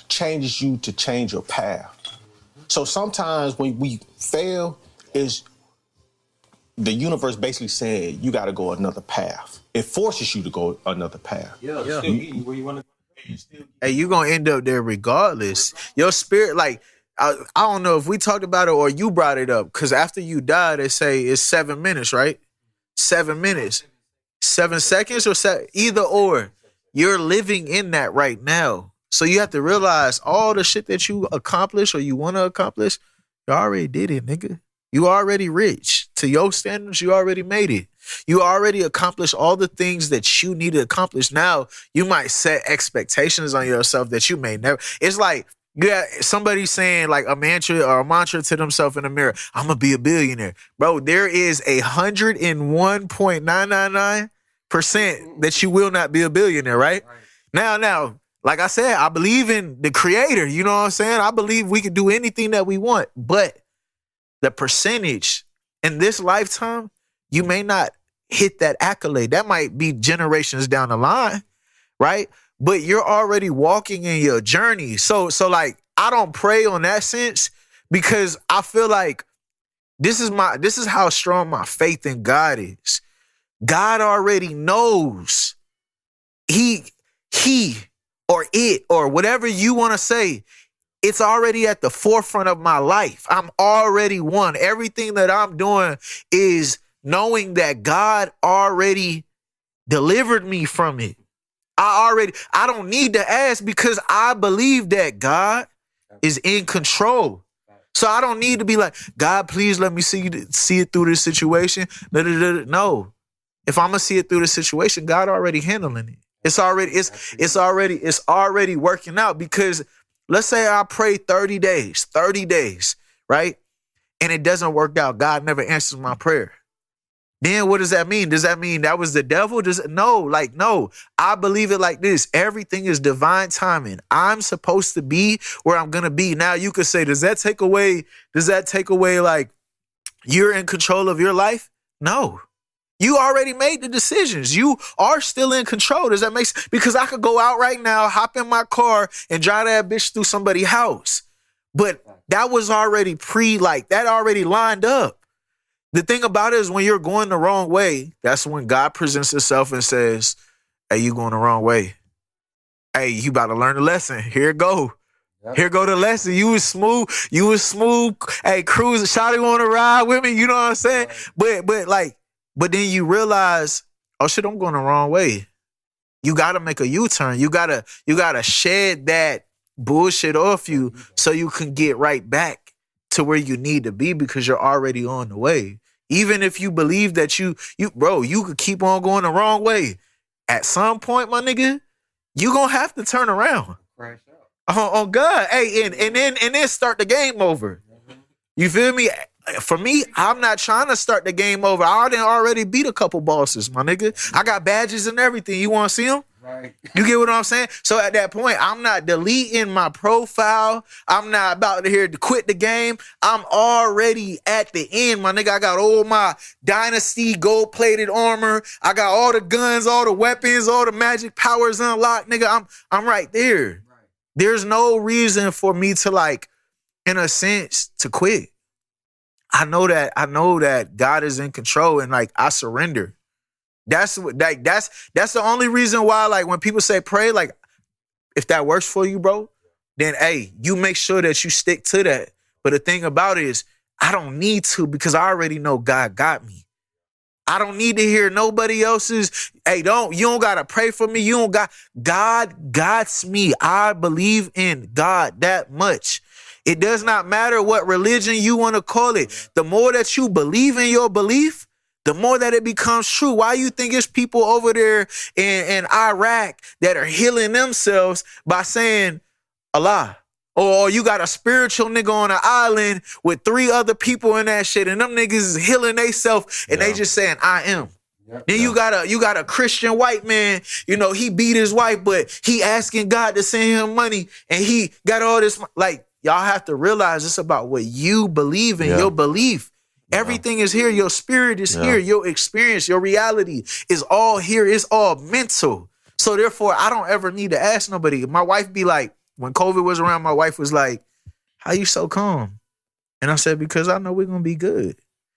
changes you to change your path. So sometimes when we fail, is the universe basically saying you got to go another path. It forces you to go another path.
Yeah. Where you want to go. Hey, you gonna end up there regardless. Your spirit, like. I don't know if we talked about it or you brought it up, because after you die, they say it's 7 minutes, right? 7 minutes. 7 seconds or either or. You're living in that right now. So you have to realize all the shit that you accomplish or you want to accomplish, you already did it, nigga. You already rich. To your standards, you already made it. You already accomplished all the things that you need to accomplish. Now, you might set expectations on yourself that you may never. It's like, yeah, somebody saying like a mantra to themselves in the mirror, I'm gonna be a billionaire. Bro, there is 101.999% that you will not be a billionaire, right? Now, like I said, I believe in the creator, you know what I'm saying? I believe we can do anything that we want, but the percentage in this lifetime, you may not hit that accolade. That might be generations down the line, right? But you're already walking in your journey. So like, I don't pray on that sense, because I feel like this is how strong my faith in God is. God already knows. He or it or whatever you want to say, it's already at the forefront of my life. I'm already one. Everything that I'm doing is knowing that God already delivered me from it. I don't need to ask, because I believe that God is in control. So I don't need to be like, God, please let me see it through this situation. No. If I'm gonna see it through the situation, God already handling it. It's already working out, because let's say I pray 30 days, right? And it doesn't work out. God never answers my prayer. Then what does that mean? Does that mean that was the devil? No. I believe it like this. Everything is divine timing. I'm supposed to be where I'm going to be. Now you could say, does that take away like you're in control of your life? No. You already made the decisions. You are still in control. Does that make sense? Because I could go out right now, hop in my car and drive that bitch through somebody's house. But that was already that already lined up. The thing about it is, when you're going the wrong way, that's when God presents himself and says, hey, you going the wrong way. Hey, you about to learn the lesson. Here it go. Yep. Here go the lesson. You was smooth. Hey, cruise, shawty want to ride with me. You know what I'm saying? Right. But then you realize, oh shit, I'm going the wrong way. You got to make a U-turn. You gotta shed that bullshit off you so you can get right back to where you need to be, because you're already on the way. Even if you believe that you could keep on going the wrong way. At some point, my nigga, you gonna have to turn around. Crash out. Oh God. Hey, and then start the game over. You feel me? For me, I'm not trying to start the game over. I already beat a couple bosses, my nigga. I got badges and everything. You want to see them? Right. You get what I'm saying? So at that point, I'm not deleting my profile. I'm not about to quit the game. I'm already at the end, my nigga. I got all my Dynasty gold-plated armor. I got all the guns, all the weapons, all the magic powers unlocked, nigga. I'm right there. Right. There's no reason for me to, like, in a sense, to quit. I know that God is in control, and like I surrender. That's the only reason why, like, when people say pray, like, if that works for you, bro, then hey, you make sure that you stick to that. But the thing about it is, I don't need to, because I already know God got me. I don't need to hear nobody else's, hey, you don't gotta pray for me. You don't got, God got me. I believe in God that much. It does not matter what religion you want to call it. The more that you believe in your belief, the more that it becomes true. Why you think it's people over there in Iraq that are healing themselves by saying Allah? Or you got a spiritual nigga on an island with 3 other people in that shit, and them niggas is healing themselves, and they just saying, I am. Then you got a Christian white man, you know, he beat his wife, but he asking God to send him money, and he got all this. Like, y'all have to realize it's about what you believe in, your belief. Everything is here. Your spirit is here. Your experience, your reality is all here. It's all mental. So therefore, I don't ever need to ask nobody. My wife be like, when COVID was around, my wife was like, how you so calm? And I said, because I know we're going to be good.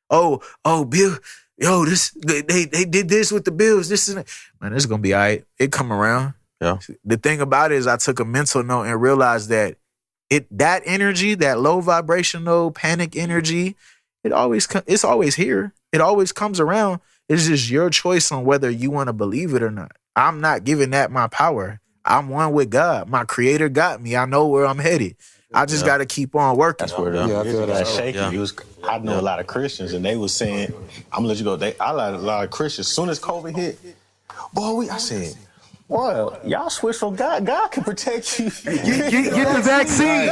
Oh, Bill, yo, they did this with the bills. This and that. Man, it's going to be all right. It come around.
Yeah.
The thing about it is I took a mental note and realized that that energy, that low vibrational panic energy, it's always here. It always comes around. It's just your choice on whether you want to believe it or not. I'm not giving that my power. I'm one with God. My creator got me. I know where I'm headed. I just got to keep on working.
That's where
I feel that.
shaky.
Yeah.
I know a lot of Christians, and they was saying, I'm gonna let you go. I like a lot of Christians. As soon as COVID hit, boy, I said, well, y'all switch from God. God can protect you.
Get the vaccine.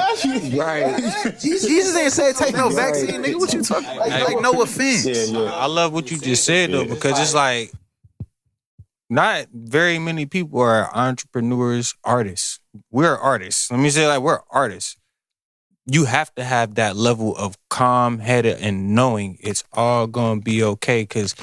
Right.
Jesus didn't say take no vaccine, nigga. What you talking about? Like, no offense.
Yeah.
I love what you just said though, because it's like not very many people are entrepreneurs, artists. We're artists. Let me say, like, we're artists. You have to have that level of calm-headed and knowing it's all gonna be okay. Because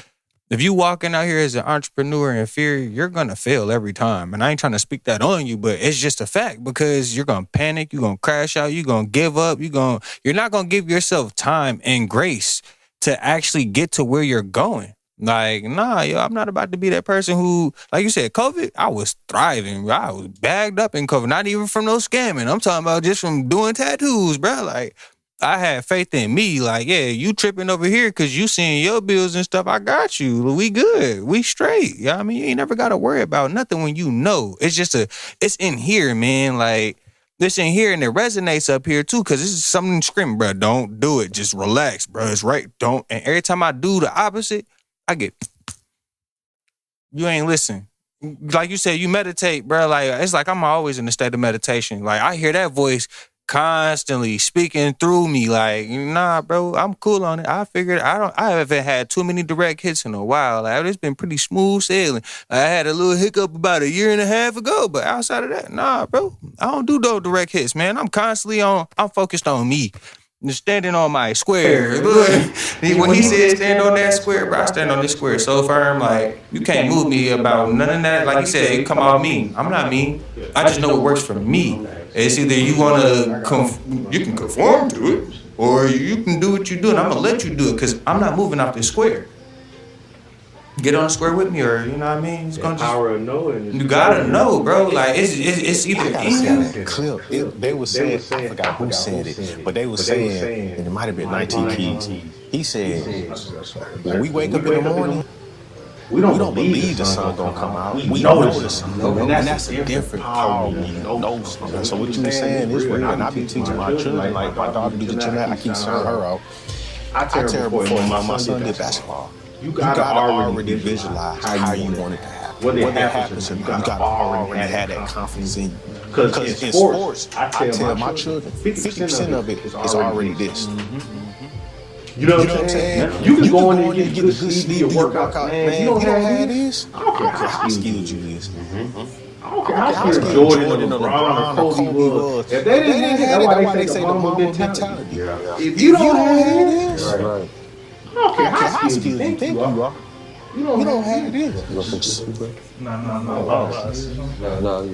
if you walking out here as an entrepreneur in fear, you're gonna fail every time. And I ain't trying to speak that on you, but it's just a fact, because you're gonna panic, you're gonna crash out, you're gonna give up, you're not gonna give yourself time and grace to actually get to where you're going. Like, nah, yo, I'm not about to be that person who, like you said, COVID, I was thriving. I was bagged up in COVID, not even from no scamming. I'm talking about just from doing tattoos, bro. Like, I had faith in me. Like, yeah, you tripping over here because you seeing your bills and stuff. I got you. We good. We straight. You know what I mean? You ain't never got to worry about nothing when you know. It's just it's in here, man. Like, this in here, and it resonates up here too, because this is something screaming, bro. Don't do it. Just relax, bro. It's right. Don't. And every time I do the opposite, I get, you ain't listen. Like you said, you meditate, bro. Like, it's like I'm always in a state of meditation. Like, I hear that voice constantly speaking through me. Like, nah, bro, I'm cool on it. I figured I haven't had too many direct hits in a while. Like, it's been pretty smooth sailing. I had a little hiccup about a year and a half ago, but outside of that, nah, bro, I don't do those direct hits, man. I'm focused on me. Standing on my square. When he said stand on that square, bro, I stand on this square so firm, like, you can't move me about none of that. Like he said, it come out mean. I'm not mean. I just know what works for me. It's either you want to, you can conform to it, or you can do what you do, and I'm going to let you do it, because I'm not moving off this square. Get on the square with me, or, you know what I mean? It's gonna
power of knowing.
You gotta know, bro. Like, it's either in you.
Clip. They were saying, I forgot who said it, but they were saying, and it might have been 19 Keys. He said, when we wake up in the morning, we don't believe the sun gonna come out. We know the sun. And that's a different power when you know something. So what you were saying is real. And I be teaching my children, like my daughter do the gymnastics, I keep sending her out. I tell her before my son did basketball. You gotta already visualize how you want it to happen. When it happens, you gotta already have that confidence in you. Because in sports, I tell my children, 50% of it is already this. You know what I'm saying? You can go in there and get a good sleep, do your workout, man. You don't have this. I don't care how skilled you is. I don't care how skilled Jordan or LeBron or Kobe was. If they didn't have it, that's why they say the mama mentality. If you don't have this, I don't care how skilled you think you are. You don't have this. No.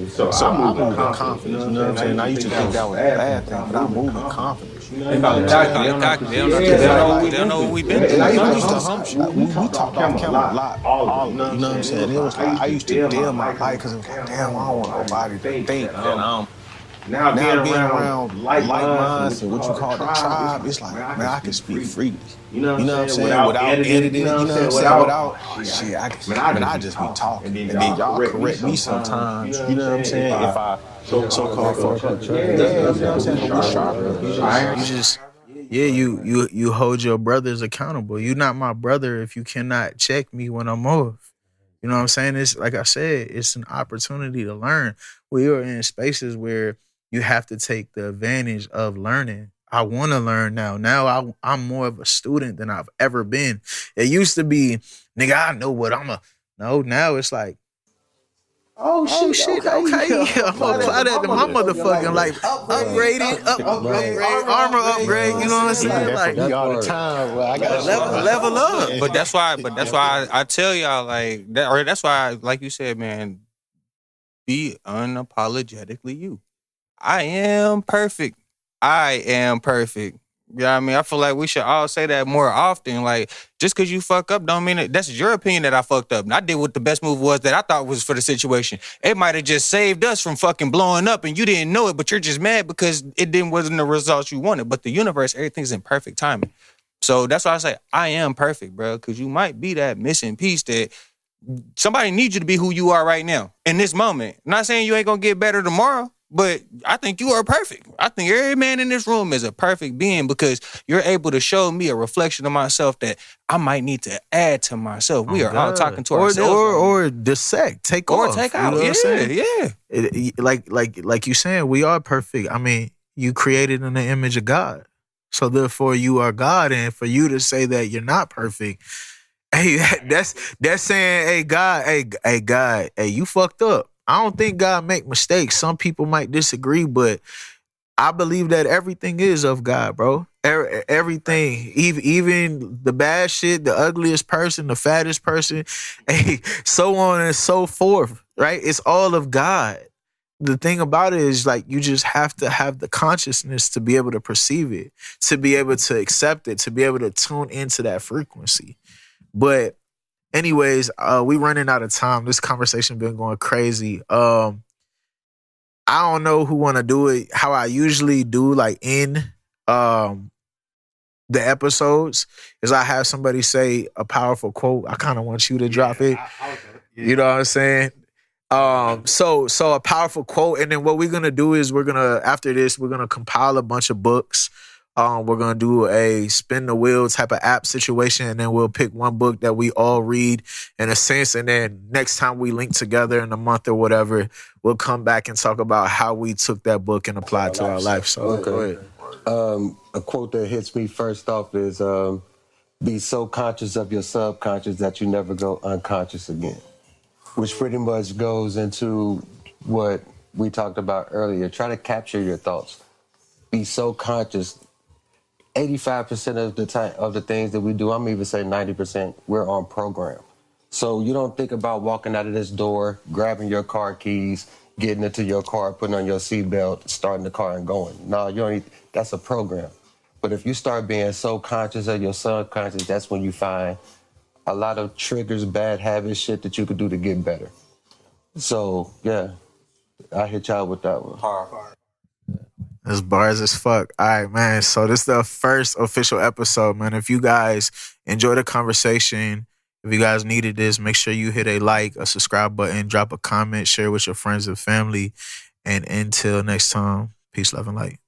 So I'm moving confidence. You know what I'm saying? I used to think that was a bad thing, but I'm moving confidence. They don't know what we've been through. We talk about camera a lot. You know what I'm saying? It was like I used to dim my light because it was like, damn, I don't want nobody to think that I'm. Now being around like minds and what you call the tribe, it's like, man, I can speak freely. You know what I'm saying? Without editing, you know what I'm saying? Without shit, I just be talking. And then y'all correct me sometimes. You know what I'm saying? If I so-called fuck up. Yeah, you know what I'm saying? But we sharp.
Yeah, you hold your brothers accountable. You're not my brother if you cannot check me when I'm off. You know what I'm saying? It's like I said, it's an opportunity to learn. We are in spaces where you have to take the advantage of learning. I want to learn now. I'm more of a student than I've ever been. It used to be, nigga, I know what I'm a. No, now it's like,
Oh
oh
shit,
shit,
okay.
okay, yeah, I'm gonna apply that to my motherfucking life. Upgrade it, upgrade, armor upgrade. You know what I'm saying?
That's
Like
me all the time. Well, I got
level up.
But that's why I tell y'all like that, or that's why, like you said, man, be unapologetically you. I am perfect. I am perfect. You know what I mean? I feel like we should all say that more often. Like, just because you fuck up don't mean that's your opinion that I fucked up. And I did what the best move was that I thought was for the situation. It might have just saved us from fucking blowing up and you didn't know it, but you're just mad because wasn't the results you wanted. But the universe, everything's in perfect timing. So that's why I say I am perfect, bro. Because you might be that missing piece that somebody needs you to be who you are right now in this moment. I'm not saying you ain't gonna get better tomorrow, but I think you are perfect. I think every man in this room is a perfect being because you're able to show me a reflection of myself that I might need to add to myself. We are all talking to ourselves.
Or dissect, take
or
off.
take
You
out.
know what I'm saying?
Yeah.
Like you saying, we are perfect. I mean, you created in the image of God. So therefore you are God. And for you to say that you're not perfect, hey, that's saying, hey God, hey, you fucked up. I don't think God make mistakes. Some people might disagree, but I believe that everything is of God, bro. Everything, even the bad shit, the ugliest person, the fattest person, hey, so on and so forth, right? It's all of God. The thing about it is, like, you just have to have the consciousness to be able to perceive it, to be able to accept it, to be able to tune into that frequency. But anyways, we running out of time. This conversation been going crazy. I don't know who want to do it. How I usually do, like, in the episodes, is I have somebody say a powerful quote. I kind of want you to drop it. You know what I'm saying? So a powerful quote, and then what we're gonna do is after this we're gonna compile a bunch of books. We're gonna do a spin the wheel type of app situation, and then we'll pick one book that we all read in a sense, and then next time we link together in a month or whatever, we'll come back and talk about how we took that book and applied it to our life. So go ahead.
A quote that hits me first off is be so conscious of your subconscious that you never go unconscious again, which pretty much goes into what we talked about earlier. Try to capture your thoughts. Be so conscious. 85% of the time of the things that we do, I'm even saying 90%, we're on program. So you don't think about walking out of this door, grabbing your car keys, getting into your car, putting on your seatbelt, starting the car and going. No, you don't. That's a program. But if you start being so conscious of your subconscious, that's when you find a lot of triggers, bad habits, shit that you could do to get better. So yeah, I hit y'all with that one.
That's bars as fuck. All right, man. So this is the first official episode, man. If you guys enjoyed the conversation, if you guys needed this, make sure you hit a like, a subscribe button, drop a comment, share with your friends and family. And until next time, peace, love, and light.